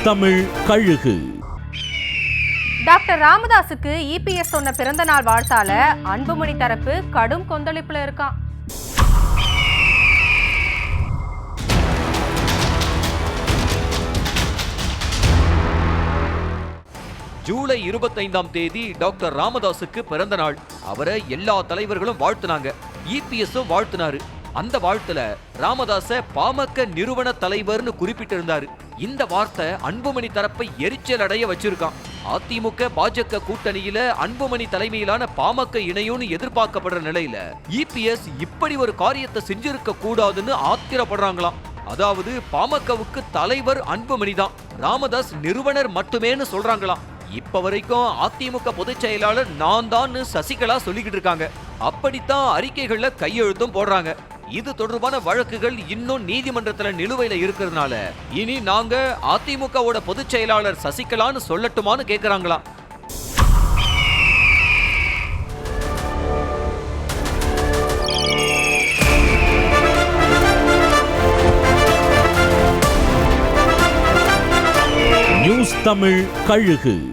தமிழ் கழுகு. Doctor ராமதாஸுக்கு EPS சொன்ன பிறந்த நாள் வாழ்த்தால அன்புமணி தரப்பு கடும் கொந்தளிப்புல இருக்கான். ஜூலை 25ஆம் தேதி டாக்டர் ராமதாஸுக்கு பிறந்த நாள். அவரை எல்லா தலைவர்களும் வாழ்த்துனாங்க. இபிஎஸும் வாழ்த்துனாரு. அந்த வாழ்த்துல ராமதாஸ பாமக நிறுவன தலைவர்னு குறிப்பிட்டிருந்தாரு. இந்த வார்த்தை அன்புமணி தரப்பை எரிச்சல் அடைய வச்சிருக்கான். அதிமுக பாஜக கூட்டணியில அன்புமணி தலைமையிலான பாமக இணையும்னு எதிர்பார்க்கப்படுற நிலையில இபிஎஸ் இப்படி ஒரு காரியத்தை செஞ்சிருக்க கூடாதுன்னு ஆத்திரப்படுறாங்களாம். அதாவது பாமகவுக்கு தலைவர் அன்புமணி தான், ராமதாஸ் நிறுவனர் மட்டுமேன்னு சொல்றாங்களாம். இப்ப வரைக்கும் அதிமுக பொதுச் செயலாளர் நான் தான் சசிகலா சொல்லிக்கிட்டு இருக்காங்க. அப்படித்தான் அறிக்கைகள்ல கையெழுத்தும் போடுறாங்க. இது தொடர்பான வழக்குகள் இன்னும் நீதிமன்றத்துல நிலுவையில இருக்கிறதுனால இனி நாங்க அதிமுகவோட பொதுச் செயலாளர் சசிகலான்னு சொல்லட்டுமான்னு கேக்குறாங்களாம். நியூஸ் தமிழ் கழுகு.